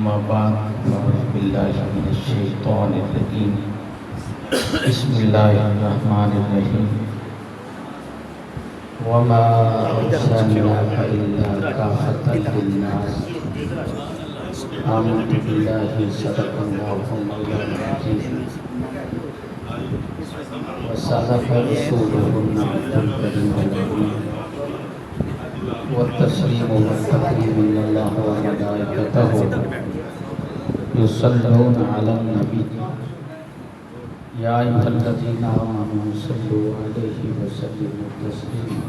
أما بعد فأعوذ بالله من الشيطان الرجيم بسم الله الرحمن الرحيم وما أرسلناك إلا كافة للناس آمنت بالله صدق الله مولانا العظيم وصدق رسوله النبي الكريم الأمين والتسليم والتكريم من الله وملائكته يصلون على النبي يا أيها الذين آمنوا صلوا عليه وسلموا تسليما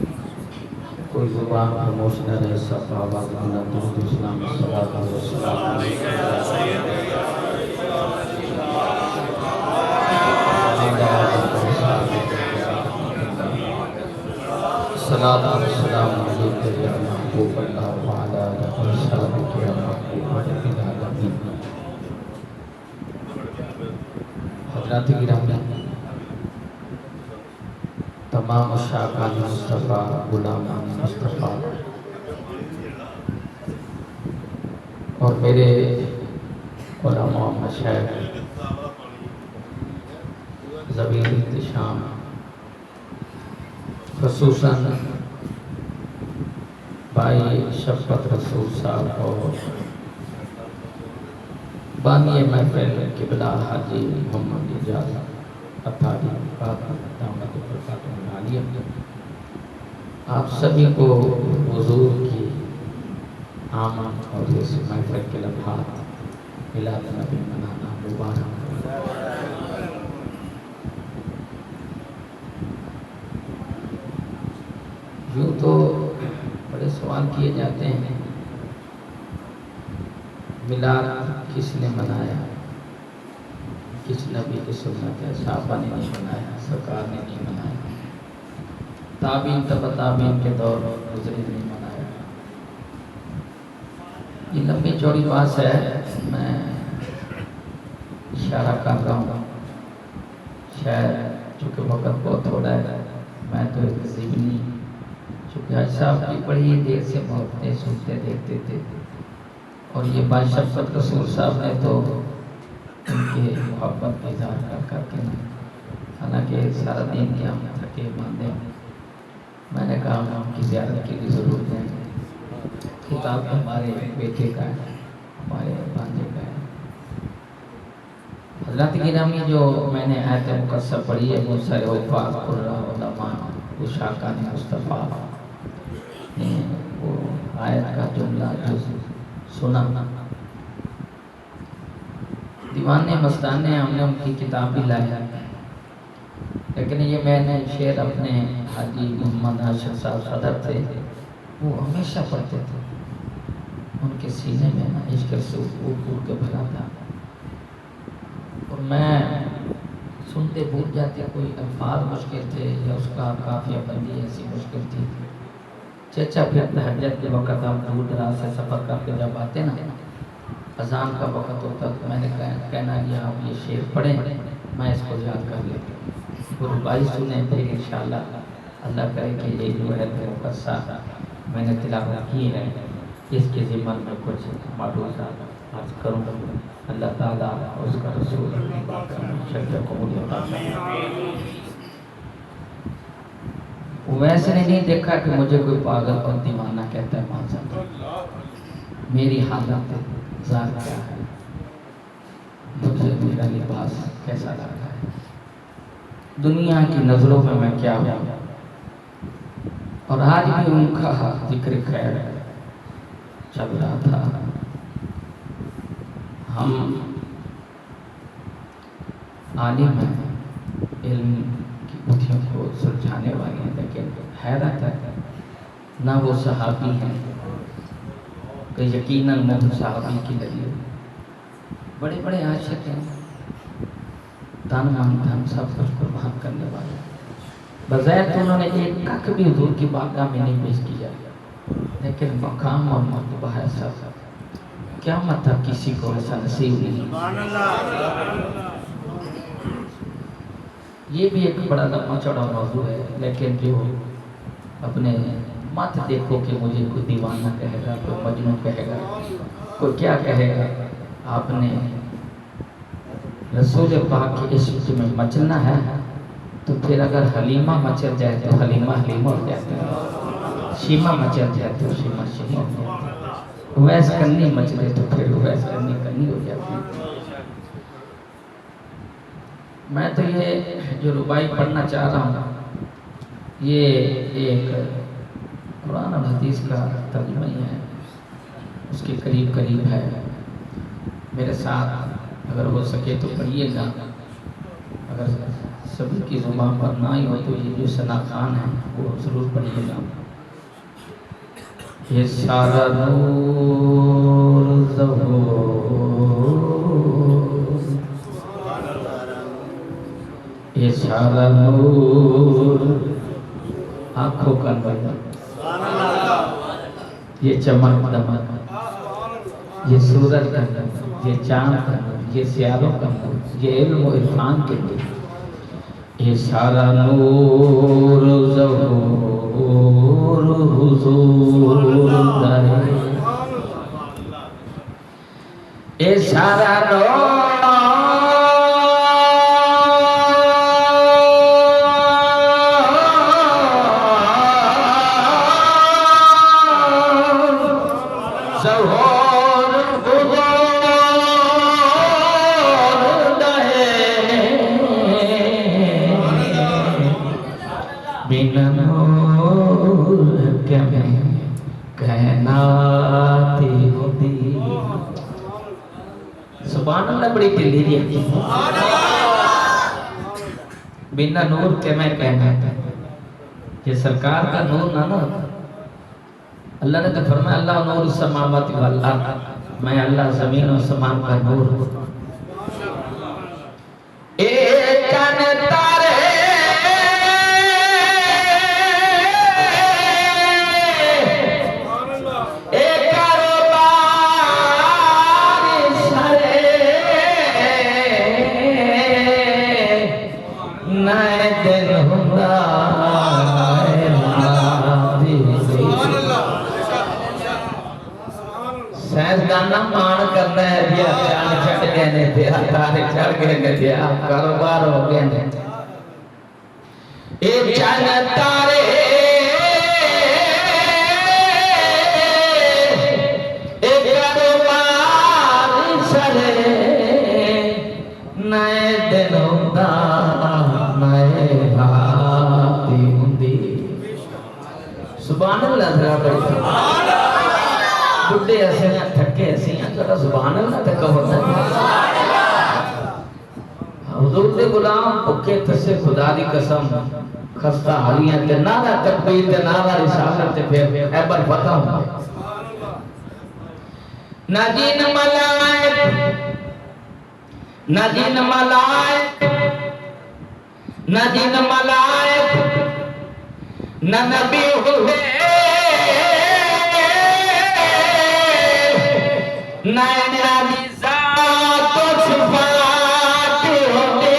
کوئی زبان خاموش نہ رہ صحابہ اللہ درود اسلام صلاۃ و سلام صلاۃ و سلام علیک یا محبوب اللہ وعلی آلہ و صحبہ یا محبوب العالمین۔ حضرات گرامی، تمام عشاقان مصطفیٰ، غلامان مصطفیٰ اور میرے علماء مشائخ ذوی احتشام، خصوصاً بھائی شفقت رسول صاحب اور بانی محفل قبلہ حاجی محمد اجاز اطہاری دامت برکاتہ عالیہ، آپ سبھی کو حضور کی آمد اور اس محفل کے لمحات میلاد نبی منانا مبارک۔ یوں تو بڑے سوال کیے جاتے ہیں، میلاد کس نے منایا، کس نبی کی سنت ہے، صحابہ نے نہیں منایا، سرکار نے نہیں منایا، تابعین تبع تابعین کے دور گزرے نہیں منایا۔ یہ لمبی چوڑی بات ہے، میں اشارہ کر رہا ہوں، شاید چونکہ وقت بہت تھوڑا ہے، میں تو ایک ضمنی، چونکہ حج صاحب کی بڑی دیر سے محبتیں سنتے دیکھتے تھے، اور یہ بھائی شفقت رسول صاحب نے تو ان کے محبت کا اظہار کر کے نا، حالانکہ سارا دن کے ہم تھکے ماندے، میں نے کہا ہم کی زیارت کے لیے ضرور دیں۔ خطاب ہمارے بیٹے کا ہے، ہمارے بانجے کا ہے۔ حضرات گرامی، جو میں نے آیت مقدسہ پڑھی ہے، بہت سارے حفاظ قرآن علماء عشاقان مصطفیٰ نے وہ آیت کا جملہ جو سنا، دیوان مستان نے ہم نے ان کی کتاب بھی لائی، لیکن یہ میں نے شعر اپنے حاجی محمد عاشق صاحب صدر تھے، وہ ہمیشہ پڑھتے تھے، ان کے سینے میں نا عشق سے اوپر کے بھرا تھا، اور میں سنتے بھول جاتے، کوئی الفاظ مشکل تھے یا اس کا قافیہ بندی ایسی مشکل تھی۔ چچا پھر تہجد کے وقت ہم دور دراز سے سفر کر کے جب آتے نا، اذان کا وقت ہوتا تو میں نے کہنا کہ آپ یہ شعر پڑھیں، میں اس کو یاد کر لیتا ہوں، ربائی سنیں، پھر انشاءاللہ اللہ کرے کہ یہ جو ہے مقدسہ میں نے تلاوت کی ہے، اس کے ذمن میں کچھ معلومات عرض کروں، اللہ تعالیٰ اور اس کا رسول شکر قبول عطا فرمائے۔ ویسے نہیں دیکھا کہ مجھے کوئی پاگل اور دیوانہ کہتا ہے، مان سکتا میری حالت ظاہر کیا ہے، مجھے میرا لباس کیسا لگ رہا ہے، دنیا کی نظروں میں کیا ہوں، اور آج بھی ان کا ذکر خیر چل رہا تھا۔ ہم عالم ہیں، علم کی بتیوں کو سلجھانے والے ہیں، لیکن حیرت ہے نہ وہ صحابی ہیں کہ یقیناً مہر صحابی کی لگی، بڑے بڑے عاشق ہیں، تن من دھن سب کچھ قربان کرنے والے، بظاہر تو انہوں نے ایک کک بھی حضور کی بارگاہ میں نہیں پیش کیا، لیکن مقام اور مرتبہ ہے سب، قیامت تک کسی کو ایسا نصیب نہیں۔ یہ بھی ایک بڑا لمبا چوڑا موضوع ہے، لیکن جو اپنے مت دیکھو کہ مجھے کوئی دیوانہ کہے گا، کوئی مجنون کہے گا، کوئی کیا کہے گا، آپ نے رسول پاک کے عشق میں مچلنا ہے تو پھر اگر حلیمہ مچل جائے تو حلیمہ حلیمہ ہو جاتی ہے، شیمہ مچل جائے تو شیمہ شیمہ ہو جاتی ہے، اویس کرنی مچلے تو پھر اویس کرنی کرنی ہو جاتی ہے۔ میں تو یہ جو ربائی پڑھنا چاہ رہا ہوں یہ ایک قرآن اور حدیث کا ترجمہ ہی ہے، اس کے قریب قریب ہے۔ میرے ساتھ اگر ہو سکے تو پڑھیے گا، اگر سبھی کی زبان پر نہ ہی ہو تو یہ جو ثنا خان ہے وہ ضرور پڑھیے گا۔ یہ سارا نور ظہور، یہ سارا نور آنکھوں کا نور، یہ چمک دمک، یہ سورج کا نور، یہ چاند کا نور، یہ سیاروں کا نور، یہ علم و عرفان کے نور، یہ سارا نور ظہور حضور ہے، یہ سارا نور سبحان اللہ، بڑی دلیری ہے۔ بنا نور کے میں کہنا تھا یہ سرکار کا نور نہ اللہ نے تو فرمایا اللہ نور السماوات والارض، میں اللہ زمین و سمان کا نور ہوں۔ ایک تارے سائنسدانہ مان کرنا ہے دیا چاند چھٹ گئے نے دیا تارے چڑھ گئے نے دیا کاروبار ہو گئے نے ایک چاند تارے ایک کاروبار سرے نئے دن ہوتا نئے بھاتی ہوندی۔ سبحان اللہ ذرا بڑی بڑھے ایسے ہیں تھکے ایسے ہیں ذرا سبحان اللہ تک ہوتا ہے۔ حضور دے غلام بھکے تسے خدا دی قسم خستہ حالیاں تے نعرہ تکبیر تے نعرہ رسالت تے پھر ایبر فتح ہوں نہ جن ملائک نہ جن ملائک نہ جن ملائک نہ نبی ہوئے نائنہ ذات و صفات ہوتے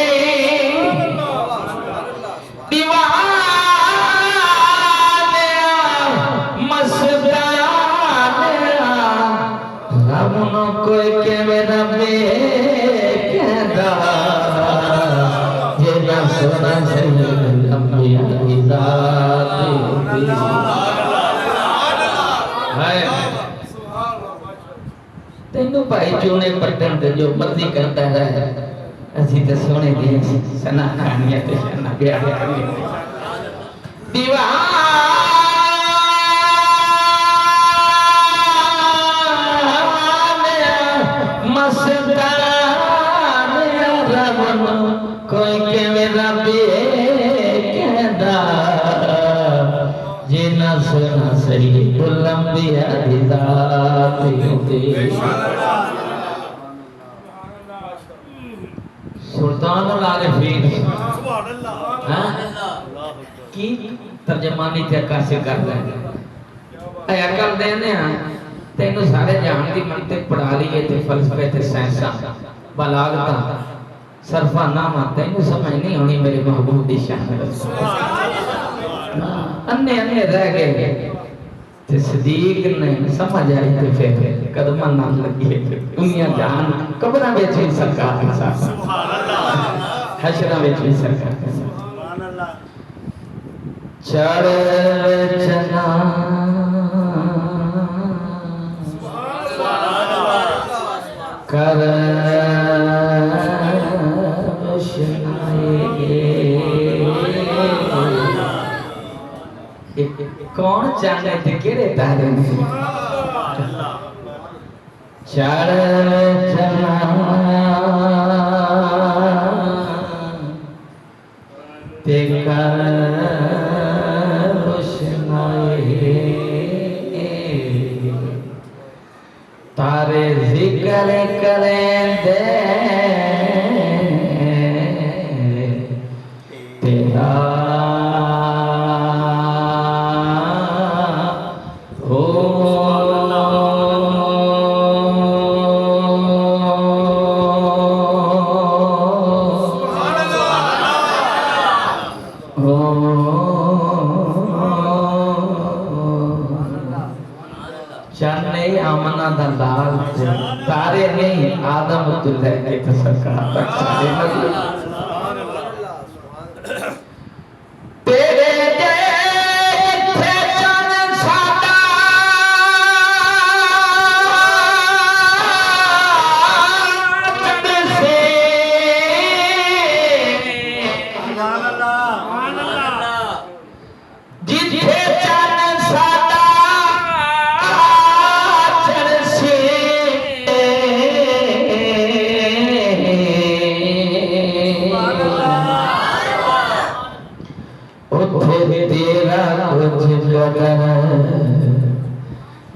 دیوانیاں مستانیاں رب نو کوئی کہ میرا بے کہدا یہ نہ سنا سید انبیاء ذات ہوتی تینوں بھائی چونے پٹن تے جو مرضی کرتا ہے اسی تے سونے دی سنا کہانیاں تے شنا بیان کرنی دیوان مستان رب کوئی کہ میرا بے کہدا جنا سنا سید الانبیاء ذات ہوتی۔ سلطان العارفین کی ترجمانی تے کاسے کر رہے ہیں اے عقل دینے ہیں تینوں سارے جہان دی منطق پڑھا لیے تے فلسفے تے سائنساں بلاغتاں صرفہ نامہ تینوں سمجھ نہیں ہونی میرے محبوب دی شان انے انے رہ گئے صدیق نے سمجھ آئی تے پھر قدم نہ لگی دنیا جان قبر وچ بھی سرکار کے ساتھ سبحان اللہ حشر وچ بھی سرکار کے ساتھ سبحان اللہ چڑھ چنا کر کون چاہنے تھے کیڑے تارے نے چڑھ چنا تے کر روشنائی تارے ذکر کریں دے تیرا چاہنے آمنہ دلال تارے نہیں آدم عبداللہ کی تسکرہ تک چاہنے نظر تیرے جیتھے چن سادا چند سے جیتھے چن سادا تیرا کچھ بدر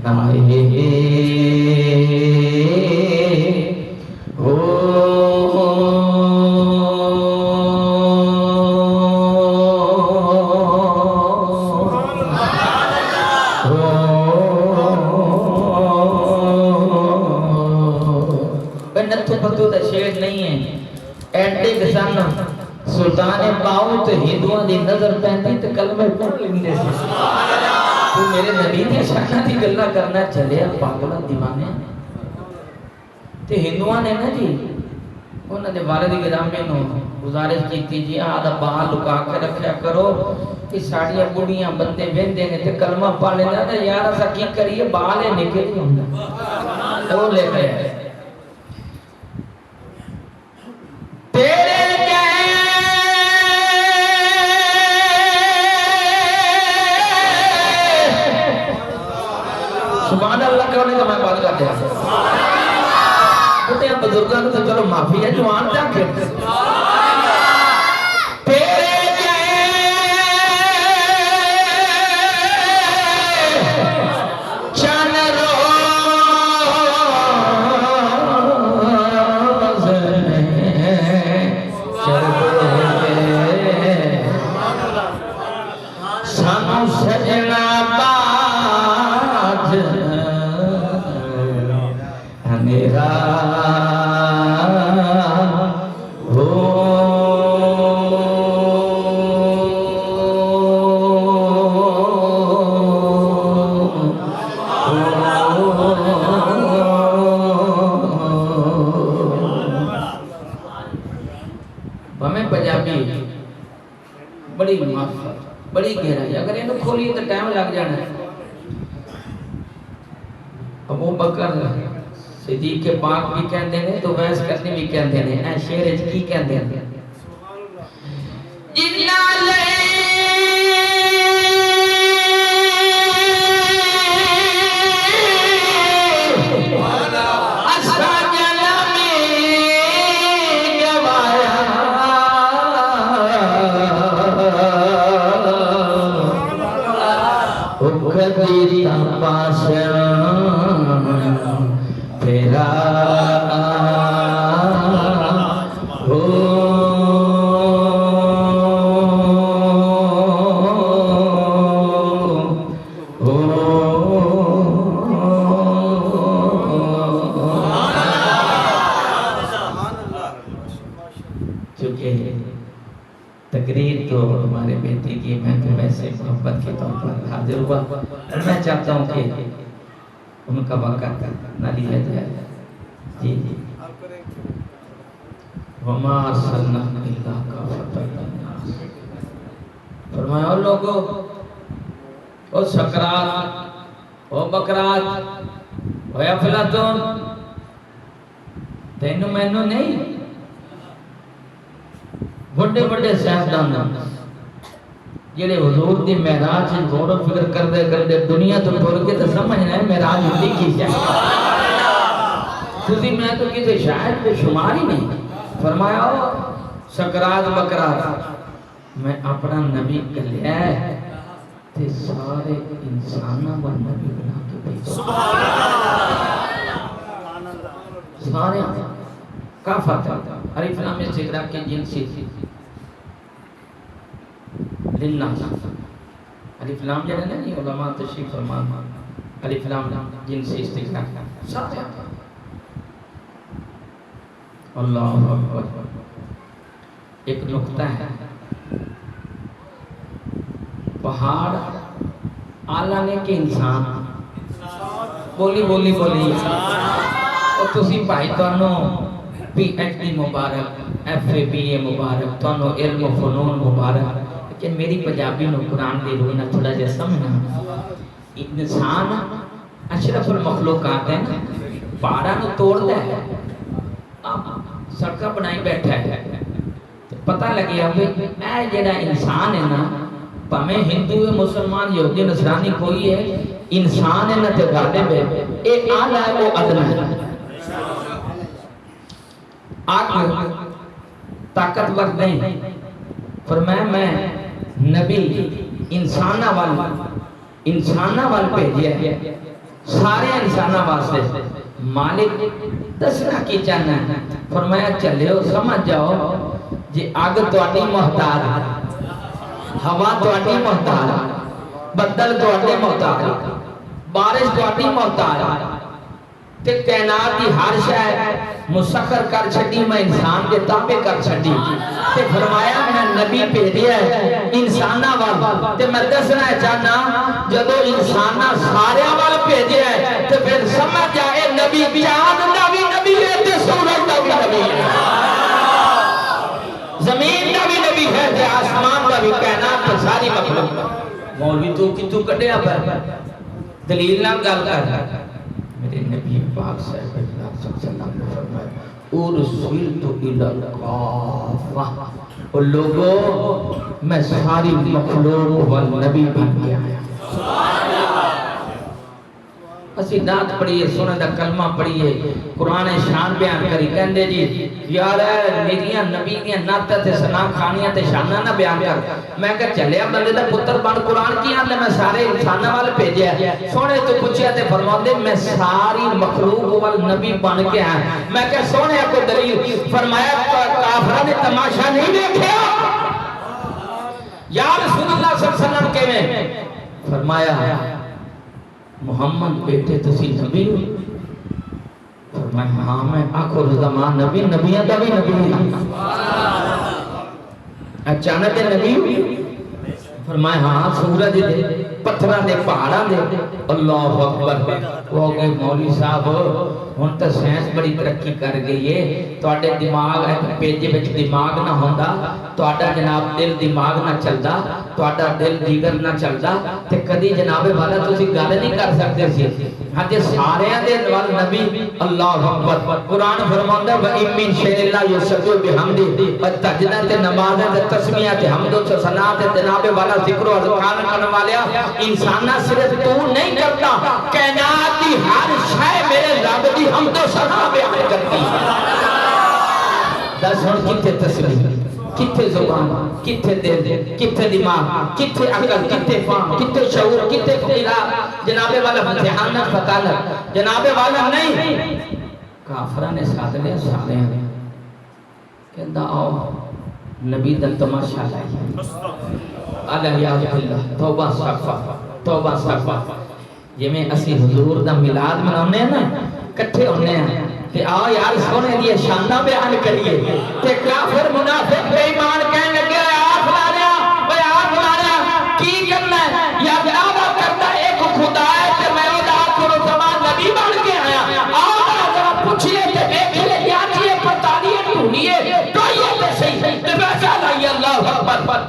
نائی ہو نتھو پتو دا شیر نہیں ہے اینٹے گسانا سلطان باؤ تے ہندوان دی نظر پہنتی تے کلمہ پڑھ لیندے سے تو میرے نبی نے شاکہ دی گلہ کرنا چلے پاگلہ دیوانے تے ہندوان نے نا جی انہوں نے والد گرامی نو گزارش کی تھی جی آدھا باہر لکا کے رکھیا کرو کہ ساڑیاں بڑیاں بندے ویندے نے تے کلمہ پڑھ لیندے تھا یار ایسا کی کریے بالے نکل ہی ہوں وہ لے گئے تیرے سبحان اللہ کرنے کا میں بات کرتے ہیں کتے ہیں بزرگاں تو چلو معافی ہے جوان جا کے تیرے چن روز سانو سجنا باج میرا ہو ہمیں پنجابی بڑی معافت بڑی گہرائی اگر انہوں کھولی تو ٹائم لگ جانا ہے ابو بکر صدیق پاک بھی کہندے نے تو ویس کرنی بھی کہندے نے اے شعر اچ کی کہندے نے جنا لے اسا جلمی گوایا او کدی تا پاسا تیرا ہو تقریر تو ہمارے بیٹے کی، میں تو ویسے محبت کے طور پر حاضر ہوا، میں چاہتا ہوں کہ ان کا وقت نہ لیا جائے. جی جی. وما ارسلناک الا کافۃ للناس. فرمایا او لوگو، او سکرات، او بکرات، او افلاطون، تینوں مینوں نہیں، بڑے بڑے صاحبان جڑے حضور دی معراج غور و فکر کردے کردے دنیا تو ٹر کے تو سمجھنا ہے معراج ہوتی کی شاید تسی میں تو کسی شاید پہ شمار ہی نہیں. فرمایا سکرات بکرات میں اپنا نبی کلیا ہے تے سارے انساناں کو نبی بنا کے بھیجا. سارے کافت الف لام استغراق کے جنسی للناس. الف لام جڑا نہیں علماء تشریف فرمان الف لام جنسی استغراق سارے. اللہ اکبر. ایک نقطہ ہے، پہاڑ آلہ نے کہ انسان بولی بولی بولی اور تسی بھائی توانوں پی ایچ ڈی مبارک، ایف اے بی اے مبارک، توانوں علم و فنون مبارک، لیکن میری پنجابی نو قرآن دی روح نہ تھوڑا جا سمجھنا. انسان اشرف المخلوقات ہے، پہاڑاں نو توڑ دے سڑکاں بنائی بیٹھا ہے. پتہ لگیا کہ اے جڑا انسان ہے نا، پہمیں ہندو ہے، مسلمان، یہودی، نصرانی کوئی ہے، انسان ہے نا تے غالب ہے. اے اعلیٰ ہے وہ ادنا ہے. آگ طاقتور نہیں. فرمایا میں نبی انسانہ وال بھیجیا ہے، سارے انسانہ واسطے. مالک دسنا کی چاہنا ہے. فرمایا چلے ہو سمجھ جاؤ جی آگ تواڈی محتاج، ہوا تواڈی محتاج، بدل تواڈے محتاج، بارش تواڈی محتاج، تے کائنات دی ہر شے مسخر کر چھڈی میں انسان دے تابع کر چھڈی. تے فرمایا میں نبی بھیجیا ہے انساناں وال. تے میں دسنا چاہنا جدوں انساناں سارے وال بھیجیا ہے تے پھر سمجھ جائے نبی چاند دا بھی نبی ہے تے سورج دا بھی نبی ہے، زمین دا بھی نبی ہے تے آسمان دا بھی، کائنات تے ساری مخلوق. مولوی تو کتوں کڈیا پر دلیل نہ گل کر. میرے نبی پاک صلی اللہ علیہ وسلم نے فرمایا ارسلت الی الکافہ، اور لوگوں میں ساری مخلوق والنبی بن گیا ہے. اسی نعت پڑھیے، سنے دا کلمہ پڑھیے، قرآن شان بیان کری. کہندے جی یار میریاں نبی دیاں نعتاں تے ثنا کھانیاں تے شاناں نہ بیان کر. میں کہ چلیا بندے دا پتر بن قرآن کی آندے میں سارے انساناں وال بھیجیا. سونے تو پوچھیا تے فرماندے میں ساری مخلوق وال نبی بن کے آیا. میں کہ سونے کو دلیل. فرمایا کافراں نے تماشا نہیں دیکھیا یا رسول اللہ صلی اللہ علیہ وسلم کیویں. فرمایا محمد بیٹے تسی نبی ہو؟ فرمایا ہاں میں آخر زمان نبی، نبیاں دا بھی نبی ہے. اچانک نبی ہو؟ فرمایا ہاں سورج دے، پتھراں دے، پہاڑاں دے. اللہ اکبر. وہ گئے مولوی صاحب ہن تے سائنس بڑی ترقی کر گئی ہے، تواڈے دماغ پیجے وچ دماغ نہ ہوندا، تواڈا جناب دل دماغ نہ چلدا، تواڈا دل جگر نہ چلدا تے کدی جناب والا تسی گل نہیں کر سکدے سی. ہاں جے سارے دے وال نبی. اللہ اکبر. قرآن فرماوندا ہے وَإِن مِّن شَيْءٍ إِلَّا يُسَبِّحُ بِحَمْدِهِ. تسبیح تے نماز تے تسمیہ تے حمد و ثنا تے جناب والا ذکر و اذکار کرنے والیا انسانہ صرف تو نہیں کرتا، کائنات دی ہر شے میرے رب دی حمد و ثنا بیان کرتی ہے. دس ہن کتے تسبیح، کتے زبان، کتے دل، کتے دماغ، کتے عقل، کتے فہم، کتے شعور، کتے خیال. جناب والا ذہانت فطانت جناب والا نہیں. کافراں نے ساتھ لیا سارے کہندا آؤ نبی دا تماشا لائیے. علیہ باللہ. توبہ استغفار، توبہ استغفار. جی میں اسی حضور دا میلاد منانے ہیں نا، کٹھے ہونے ہیں کہ آؤ یار سونے دیئے شانہ بیان کریے. تے کافر منافق بے ایمان کہنے لگے آخلا کرنا ہے یا دعویٰ کرتا ہے ایک خدا ہے کہ میں وہ آخر زمان نبی بن کے آیا آؤ ذرا پوچھئے کہ دیکھئے یا چیئے پتالیے ٹھونیے تو یہ تے صحیح نفیسہ لائیے اللہ اکبر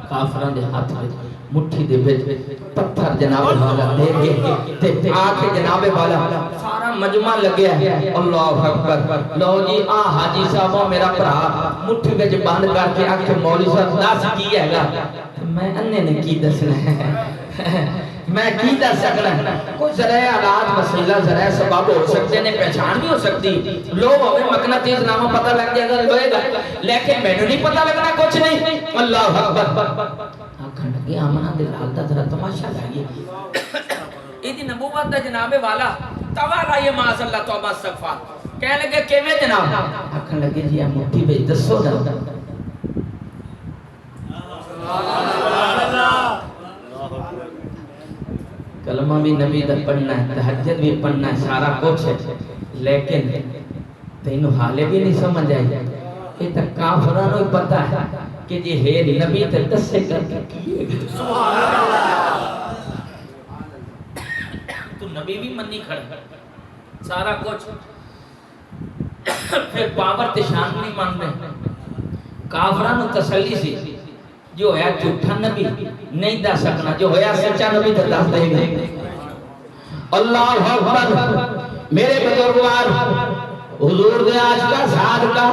کافران دے ہاتھ میں مٹھی دے بیچ پتھر جناب والا دے گئے آنکھ جناب والا سارا مجمع لگیا ہے اللہ اکبر لو جی حاجی صاحبہ میرا پرا مٹھی بیچ باندھ کر کے آنکھ مولی صاحب دس کی ہے گا میں انہیں نے کی دسنا ہے میں کی دس سکنا ہے کوئی ذرائع آلات وسیلہ ذرائع سبب ہو سکتے ہیں پہچان بھی ہو سکتی لوگ ہمیں مقناطیس نامہ پتہ لگ جائے گا لوئے گا لیکن میں نے نہیں پتہ لگنا کچھ نہیں اللہ اکبر آنکھن لگے آمنہ دلال دا ذرا تماشا لائیے ایدی نبوت دا جناب والا توالا یہ معاذ اللہ توبہ استغفار کہنے لگے کیویں جناب آنکھن لگے جی مٹھی بیچ دسو دا کلمہ بھی نبی دا پڑھنا ہے تہجد بھی پڑھنا ہے سارا کچھ ہے لیکن تینوں حالے بھی نہیں سمجھ آئی یہ تک کافرانوں ہی پتا ہے کہ یہ ہے نبی تے دس سے کر کے کیے تو نبی بھی منی کھڑا سارا کچھ پھر پاور تے شان نہیں مان رہے کافرانوں تسلی سی جو ہے جھوٹا نبی نہیں دا سکنا جو ہے سچا نبی تو دس دے گا اللہ اکبر میرے بزرگوار حضور دے آج کا ساتھ کا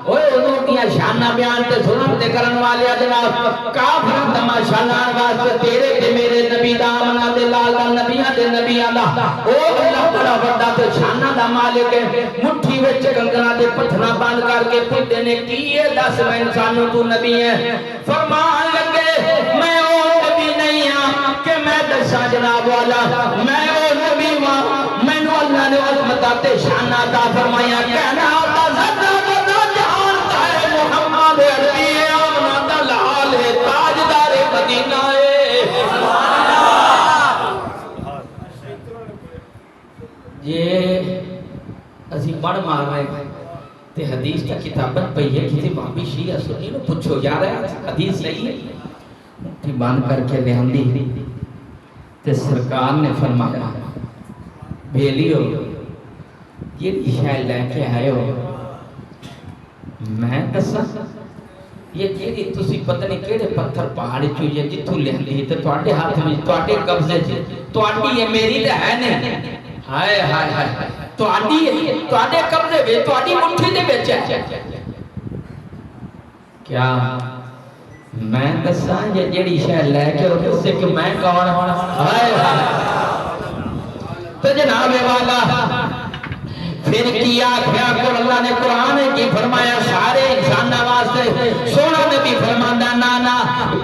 اوہ حضور کیا شانہ بیان تے سنن تے کرن والے جناب کافر تماشا لان واسطے تیرے تے میرے نبی دا آمنہ دے لال دا نبیان دے نبیان دا او اللہ بڑا بڑا تے شانہ دا مالک ہے مٹھی وچ کنگنا دے پتھرہ باندھ کر کے پھر دینے کیے دس میں انسانوں تو نبی ہے فرمان لگے میں او نبی نہیں ہاں کہ میں دسا جناب والا میں او نبی ہاں میں نو اللہ نے عظمتاتے شانہ عطا فرمایا کہنا آتا زدہ بدا جہانتا ہے محمد عربی آمنہ دلال ہے تاجدار مدینہ ہے یہ اسی پڑھ مار رہے ہیں تے حدیث کا کتابت پہ یہ کسی بابی شیعہ سنی نو پوچھو یار ہے حدیث صحیح ہے مٹھی باندھ کر کے لہندی تے سرکار نے فرمایا بھیلیو یہ شاید لے کے آئے ہو میں دسا یہ جیڑی تسی پتہ نہیں کیڑے پتھر پہاڑی چوئے جتھو لہندی تے توڑے ہاتھ میں توڑے قبضے چھے توڑی یہ میری تے ہے نہیں ہائے ہائے ہائے توڑے قبضے بے توڑی مٹھی دے بیچے کیا میں دسا یہ جیڑی شاید لے کے ہوتے اس سے کہ میں کون ہونا ہائے ہائے تو جناب والا پھر کیا کیا کر اللہ نے قرآن کی فرمایا سارے انسان واسطے سونا نبی فرماندہ نانا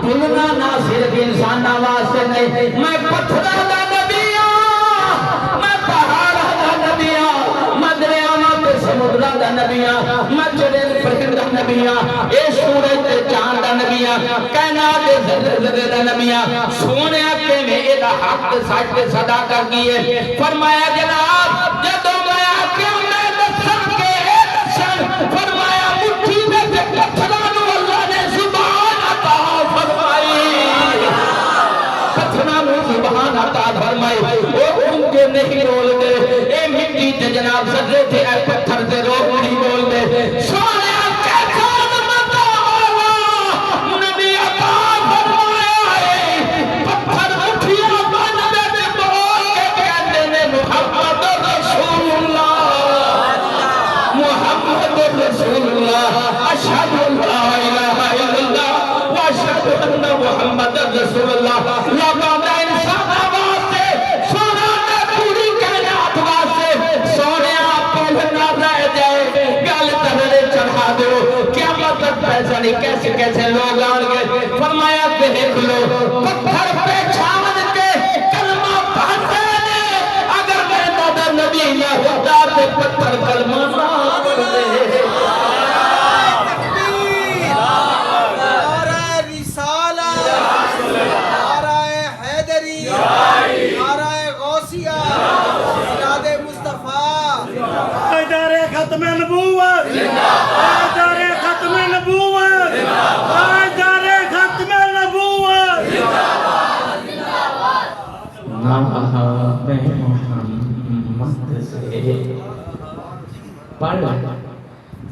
بلنا نہ صرف انسان واسطے نہیں میں پتھرہ دا نبی ہوں میں پہاڑہ دا نبی ہوں میں دریاواں تے سمندرہ دا نبی ہوں میں چڑھے پرندہ نبی ہوں اے سورج تے چاند دا نبی ہوں کائنات ذرے دا نبی ہوں سونے کے میں ایدہ حق سچ تے صدا کر گئے فرمایا جناب جدو فرمایا مٹھی میں سے پتھرانو اللہ نے زبان عطا فرمائی پتھرانو زبان عطا فرمائی وہ ان کے نہیں رول دے اے مٹی تے جناب صدرے تھے اے پتھر تے روح نہیں بول دے سونے کیسا عظمت ہوگا نبی عطا فرمایا ہے پتھر مٹھیاں بن میں بول کے کہتے ہیں محمد رسول اللہ محمد رسول اللہ اشہد لا الہ الا اللہ واشہد ان محمد رسول اللہ لبادہ انسان واسطے سونا نہ پوری کائنات واسطے سونے آپ پہلنا رہ جائے گل تنرے چڑھا دو قیامت تک پیسہ نہیں کیسے کیسے لوگ آن گئے فرمایا دیکھ لو پتھر پہ چھاون کے کلمہ پڑھتے ہیں اگر میں دادا نبی نہ ہوتا تو پتھر کلمہ نہ پڑھتے ختم نبوت تاجدار ختم نبوت تاجدار ختم نبوت